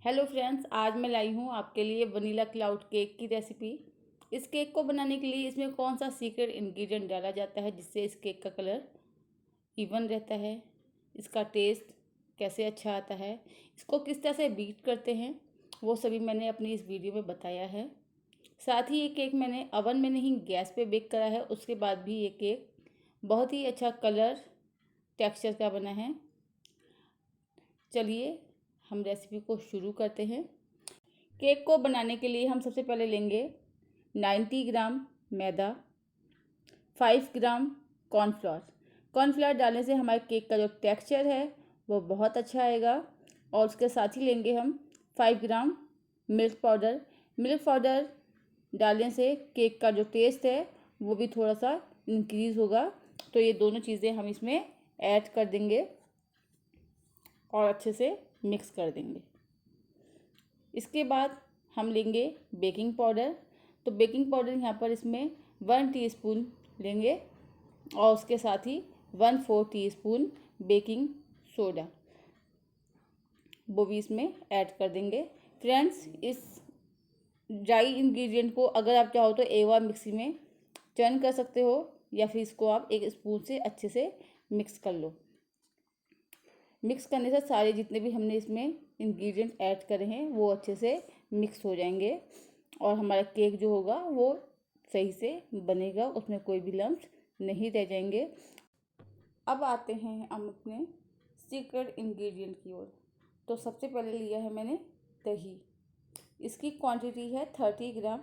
Hello friends, आज मैं लाई हूँ आपके लिए वनीला क्लाउड केक की रेसिपी। इस केक को बनाने के लिए इसमें कौन सा सीक्रेट इंग्रेडिएंट डाला जाता है जिससे इस केक का कलर इवन रहता है, इसका टेस्ट कैसे अच्छा आता है, इसको किस तरह से बीट करते हैं, वो सभी मैंने अपनी इस वीडियो में बताया है। साथ ही ये केक मैंने ओवन में नहीं गैस पे बेक करा है, उसके बाद भी ये केक बहुत ही अच्छा कलर टेक्सचर का बना है। चलिए हम रेसिपी को शुरू करते हैं। केक को बनाने के लिए हम सबसे पहले लेंगे 90 ग्राम मैदा, 5 ग्राम कॉर्नफ्लोर। कॉर्नफ्लोर डालने से हमारे केक का जो टेक्सचर है वो बहुत अच्छा आएगा। और उसके साथ ही लेंगे हम 5 ग्राम मिल्क पाउडर। मिल्क पाउडर डालने से केक का जो टेस्ट है वो भी थोड़ा सा इंक्रीज़ होगा। तो ये दोनों चीज़ें हम इसमें ऐड कर देंगे और अच्छे से मिक्स कर देंगे। इसके बाद हम लेंगे बेकिंग पाउडर। तो बेकिंग पाउडर यहाँ पर इसमें 1 टीस्पून लेंगे और उसके साथ ही 1/4 टीस्पून बेकिंग सोडा वो भी इसमें ऐड कर देंगे। फ्रेंड्स, इस ड्राई इंग्रेडिएंट को अगर आप चाहो तो एक बार मिक्सी में चर्न कर सकते हो या फिर इसको आप एक स्पून से अच्छे से मिक्स कर लो। मिक्स करने से सारे जितने भी हमने इसमें इंग्रेडिएंट ऐड करे हैं वो अच्छे से मिक्स हो जाएंगे और हमारा केक जो होगा वो सही से बनेगा, उसमें कोई भी लम्स नहीं रह जाएंगे। अब आते हैं हम अपने सीक्रेट इंग्रेडिएंट की ओर। तो सबसे पहले लिया है मैंने दही। इसकी क्वांटिटी है 30 ग्राम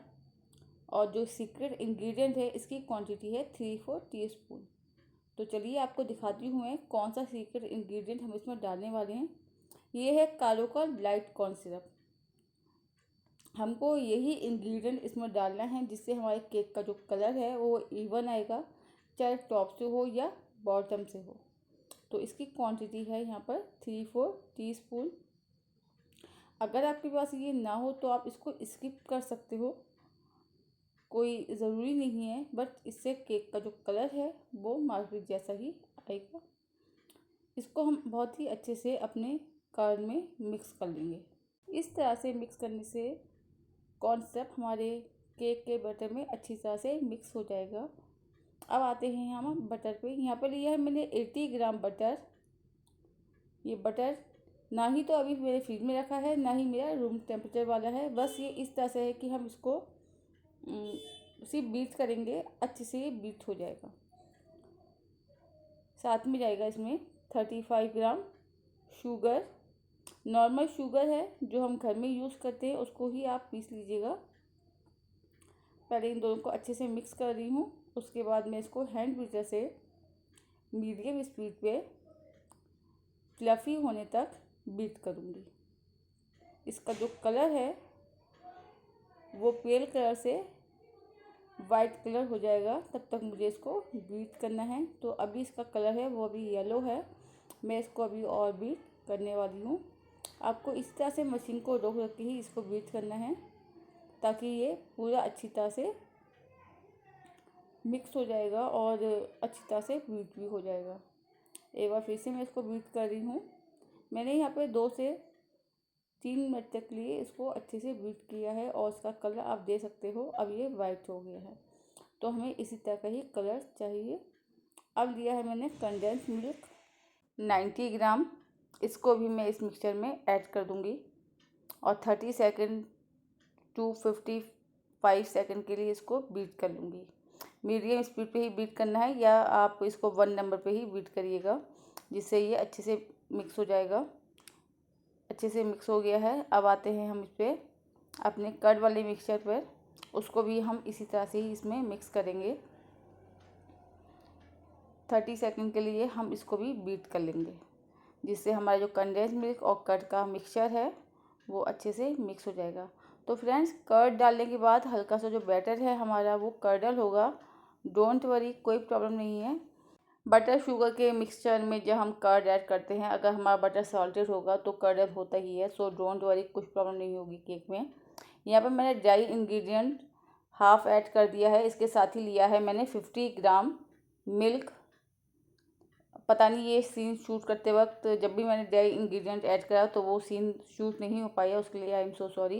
और जो सीक्रेट इंग्रेडिएंट है इसकी क्वांटिटी है 3/4 टीस्पून। तो चलिए आपको दिखाती हूँ मैं कौन सा सीक्रेट इंग्रेडिएंट हम इसमें डालने वाले हैं। ये है कालो का लाइट कॉर्न सिरप। हमको यही इंग्रेडिएंट इसमें डालना है जिससे हमारे केक का जो कलर है वो इवन आएगा, चाहे टॉप से हो या बॉटम से हो। तो इसकी क्वांटिटी है यहाँ पर 3/4 टीस्पून। अगर आपके पास ये ना हो तो आप इसको स्किप कर सकते हो, कोई ज़रूरी नहीं है, बट इससे केक का जो कलर है वो मार्केट जैसा ही आएगा। इसको हम बहुत ही अच्छे से अपने कर्ड में मिक्स कर लेंगे। इस तरह से मिक्स करने से कॉन्सेप्ट हमारे केक के बैटर में अच्छी तरह से मिक्स हो जाएगा। अब आते हैं हम बटर पे। यहाँ पर लिया है मैंने 80 ग्राम बटर। ये बटर ना ही तो अभी मेरे फ्रिज में रखा है, ना ही मेरा रूम टेम्परेचर वाला है। बस ये इस तरह से है कि हम इसको सिर्फ बीट करेंगे, अच्छे से ये बीट हो जाएगा। साथ में जाएगा इसमें 35 ग्राम शुगर। नॉर्मल शुगर है जो हम घर में यूज़ करते हैं, उसको ही आप पीस लीजिएगा। पहले इन दोनों को अच्छे से मिक्स कर रही हूँ, उसके बाद मैं इसको हैंड बीटर से मीडियम स्पीड पे फ्लफ़ी होने तक बीट करूँगी। इसका जो कलर है वो पेल कलर से वाइट कलर हो जाएगा, तब तक मुझे इसको बीट करना है। तो अभी इसका कलर है वो अभी येलो है, मैं इसको अभी और बीट करने वाली हूँ। आपको इस तरह से मशीन को रोक रख के ही इसको बीट करना है ताकि ये पूरा अच्छी तरह से मिक्स हो जाएगा और अच्छी तरह से बीट भी हो जाएगा। एक बार फिर से मैं इसको बीट कर रही हूँ। मैंने यहाँ पे 2 से 3 मिनट तक लिए इसको अच्छे से बीट किया है और इसका कलर आप दे सकते हो, अब ये वाइट हो गया है। तो हमें इसी तरह का ही कलर चाहिए। अब लिया है मैंने कंडेंस मिल्क 90 ग्राम। इसको भी मैं इस मिक्सचर में ऐड कर दूंगी और 30 सेकंड टू 55 सेकंड के लिए इसको बीट कर लूँगी। मीडियम स्पीड पे ही बीट करना है या आप इसको 1 नंबर पे ही बीट करिएगा, जिससे ये अच्छे से मिक्स हो जाएगा। अच्छे से मिक्स हो गया है। अब आते हैं हम इस पर अपने कर्ड वाले मिक्सचर पर, उसको भी हम इसी तरह से ही इसमें मिक्स करेंगे। 30 सेकंड के लिए हम इसको भी बीट कर लेंगे, जिससे हमारा जो कंडेंस मिल्क और कर्ड का मिक्सचर है वो अच्छे से मिक्स हो जाएगा। तो फ्रेंड्स, कर्ड डालने के बाद हल्का सा जो बैटर है हमारा वो कर्डल होगा। डोंट वरी, कोई प्रॉब्लम नहीं है। बटर शुगर के मिक्सचर में जब हम कर्ड ऐड करते हैं, अगर हमारा बटर सॉल्टेड होगा तो कर्डल होता ही है। सो डोंट वरी, कुछ प्रॉब्लम नहीं होगी केक में। यहाँ पर मैंने ड्राई इंग्रेडिएंट हाफ ऐड कर दिया है। इसके साथ ही लिया है मैंने 50 ग्राम मिल्क पता नहीं ये सीन शूट करते वक्त जब भी मैंने ड्राई इंग्रेडिएंट ऐड करा तो वो सीन शूट नहीं हो पाया, उसके लिए आई एम सो सॉरी।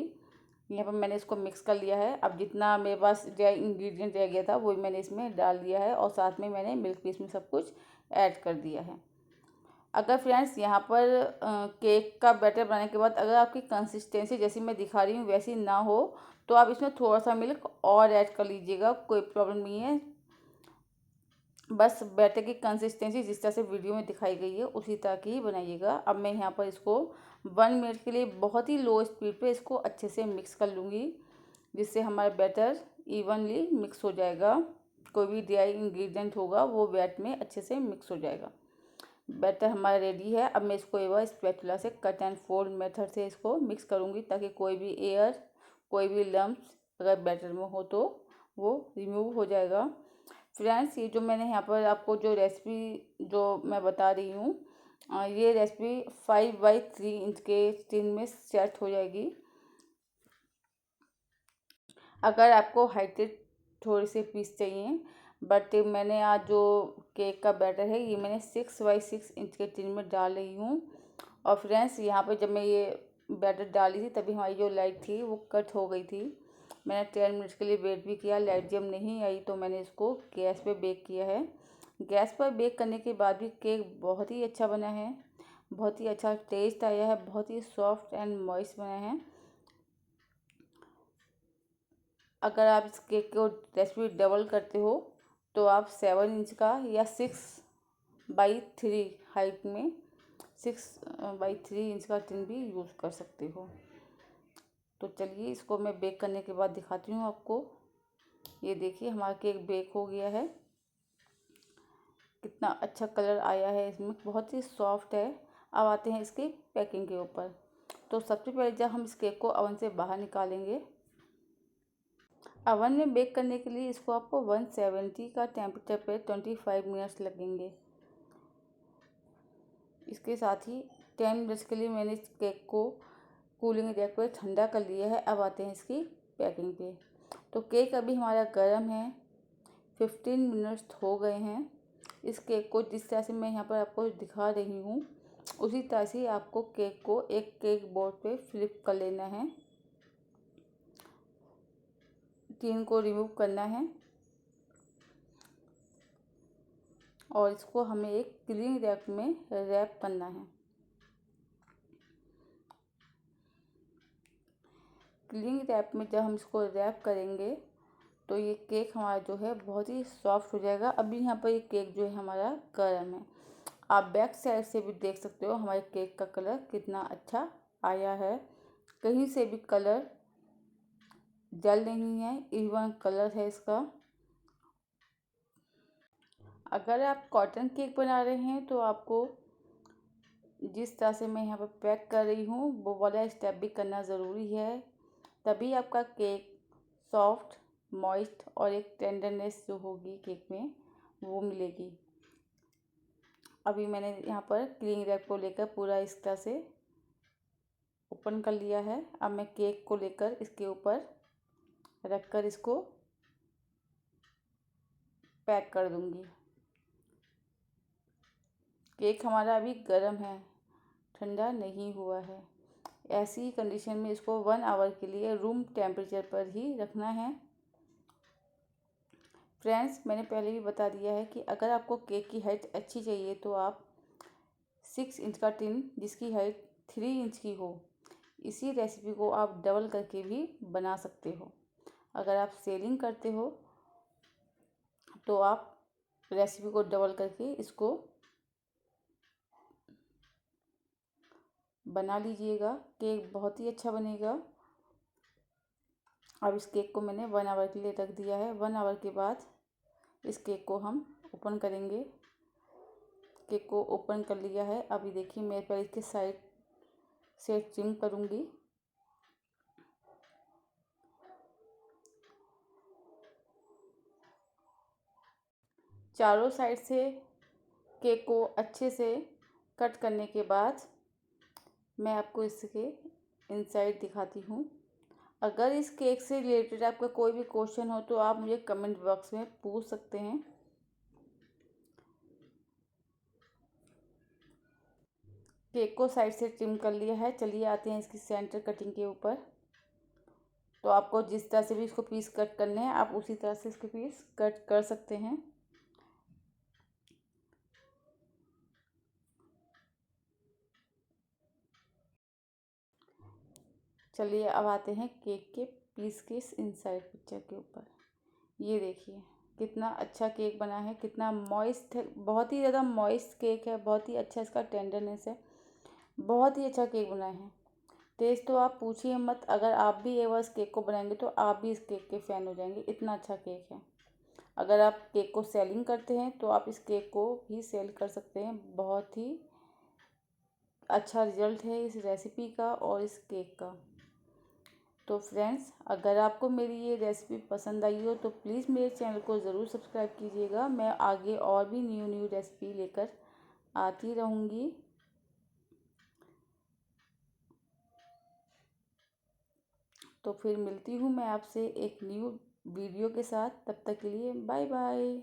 यहाँ पर मैंने इसको मिक्स कर लिया है। अब जितना मेरे पास ड्राई इंग्रेडिएंट रह गया था वही मैंने इसमें डाल दिया है और साथ में मैंने मिल्क भी इसमें सब कुछ ऐड कर दिया है। अगर फ्रेंड्स यहाँ पर केक का बैटर बनाने के बाद अगर आपकी कंसिस्टेंसी जैसी मैं दिखा रही हूँ वैसी ना हो तो आप इसमें थोड़ा सा मिल्क और ऐड कर लीजिएगा, कोई प्रॉब्लम नहीं है। बस बैटर की कंसिस्टेंसी जिस तरह से वीडियो में दिखाई गई है उसी तरह की ही बनाइएगा। अब मैं यहाँ पर इसको 1 मिनट के लिए बहुत ही लो स्पीड पे इसको अच्छे से मिक्स कर लूँगी, जिससे हमारा बैटर इवनली मिक्स हो जाएगा। कोई भी ड्राई इंग्रेडिएंट होगा वो बैट में अच्छे से मिक्स हो जाएगा। बैटर हमारा रेडी है। अब मैं इसको एक बार स्पैचुला से कट एंड फोल्ड मेथड से इसको मिक्स करूँगी ताकि कोई भी एयर, कोई भी लम्प्स अगर बैटर में हो तो वो रिमूव हो जाएगा। फ्रेंड्स, ये जो मैंने यहाँ पर आपको जो रेसिपी जो मैं बता रही हूँ ये रेसिपी 5/3 इंच के टिन में सेट हो जाएगी। अगर आपको हाइटेड थोड़े से पीस चाहिए, बट मैंने आज जो केक का बैटर है ये मैंने 6/6 इंच के टिन में डाल रही हूँ। और फ्रेंड्स, यहाँ पर जब मैं ये बैटर डाली थी तभी हमारी जो लाइट थी वो कट हो गई थी। मैंने 10 मिनट्स के लिए वेट भी किया, लाइट जब नहीं आई तो मैंने इसको गैस पे बेक किया है। गैस पर बेक करने के बाद भी केक बहुत ही अच्छा बना है, बहुत ही अच्छा टेस्ट आया है, बहुत ही सॉफ्ट एंड मॉइस्ट बना है। अगर आप इस केक को रेसिपी डबल करते हो तो आप 7 इंच का या 6/3 हाइट में 6/3 इंच का टिन भी यूज़ कर सकते हो। तो चलिए इसको मैं बेक करने के बाद दिखाती हूँ आपको। ये देखिए हमारा केक बेक हो गया है, कितना अच्छा कलर आया है इसमें, बहुत ही सॉफ्ट है। अब आते हैं इसकी पैकिंग के ऊपर। तो सबसे पहले जब हम इस केक को ओवन से बाहर निकालेंगे, ओवन में बेक करने के लिए इसको आपको 170 का टेम्परेचर पे 25 मिनट्स लगेंगे। इसके साथ ही 10 मिनट्स के लिए मैंने इस केक को कूलिंग रैक पर ठंडा कर लिया है। अब आते हैं इसकी पैकिंग पे। तो केक अभी हमारा गर्म है, 15 मिनट्स हो गए हैं। इस केक को जिस तरह से मैं यहाँ पर आपको दिखा रही हूँ उसी तरह से आपको केक को एक केक बोर्ड पे फ्लिप कर लेना है, टिन को रिमूव करना है और इसको हमें एक क्लीन रैप में रैप करना है। क्लीन रैप में जब हम इसको रैप करेंगे तो ये केक हमारा जो है बहुत ही सॉफ्ट हो जाएगा। अभी यहाँ पर ये केक जो है हमारा गर्म है। आप बैक साइड से भी देख सकते हो हमारे केक का कलर कितना अच्छा आया है, कहीं से भी कलर जल नहीं है, इवन कलर है इसका। अगर आप कॉटन केक बना रहे हैं तो आपको जिस तरह से मैं यहाँ पर पैक कर रही हूँ वो वाला स्टेप भी करना ज़रूरी है, तभी आपका केक सॉफ्ट, मॉइस्ट और एक टेंडरनेस जो होगी केक में वो मिलेगी। अभी मैंने यहाँ पर क्लीन रैप को लेकर पूरा इस तरह से ओपन कर लिया है। अब मैं केक को लेकर इसके ऊपर रखकर इसको पैक कर दूँगी। केक हमारा अभी गर्म है, ठंडा नहीं हुआ है। ऐसी कंडीशन में इसको 1 आवर के लिए रूम टेम्परेचर पर ही रखना है। फ्रेंड्स, मैंने पहले भी बता दिया है कि अगर आपको केक की हाइट अच्छी चाहिए तो आप 6 इंच का टिन जिसकी हाइट 3 इंच की हो, इसी रेसिपी को आप डबल करके भी बना सकते हो। अगर आप सेलिंग करते हो तो आप रेसिपी को डबल करके इसको बना लीजिएगा, केक बहुत ही अच्छा बनेगा। अब इस केक को मैंने 1 आवर के लिए रख दिया है। 1 आवर के बाद इस केक को हम ओपन करेंगे। केक को ओपन कर लिया है। अभी देखिए मैं पहले इसके साइड से ट्रिम करूँगी। चारों साइड से केक को अच्छे से कट करने के बाद मैं आपको इसके इनसाइड दिखाती हूँ। अगर इस केक से रिलेटेड आपका कोई भी क्वेश्चन हो तो आप मुझे कमेंट बॉक्स में पूछ सकते हैं। केक को साइड से ट्रिम कर लिया है। चलिए आते हैं इसकी सेंटर कटिंग के ऊपर। तो आपको जिस तरह से भी इसको पीस कट करने हैं आप उसी तरह से इसके पीस कट कर सकते हैं। चलिए अब आते हैं केक के पीस के इनसाइड पिक्चर के ऊपर। ये देखिए कितना अच्छा केक बना है, कितना मॉइस्ट है, बहुत ही ज़्यादा मॉइस्ट केक है, बहुत ही अच्छा इसका टेंडरनेस है, बहुत ही अच्छा केक बना है। टेस्ट तो आप पूछिए मत, अगर आप भी एक बार इस केक को बनाएंगे तो आप भी इस केक के फ़ैन हो जाएंगे, इतना अच्छा केक है। अगर आप केक को सेलिंग करते हैं तो आप इस केक को भी सेल कर सकते हैं। बहुत ही अच्छा रिजल्ट है इस रेसिपी का और इस केक का। तो फ्रेंड्स, अगर आपको मेरी ये रेसिपी पसंद आई हो तो प्लीज़ मेरे चैनल को ज़रूर सब्सक्राइब कीजिएगा। मैं आगे और भी न्यू रेसिपी लेकर आती रहूँगी। तो फिर मिलती हूँ मैं आपसे एक न्यू वीडियो के साथ। तब तक के लिए बाय बाय।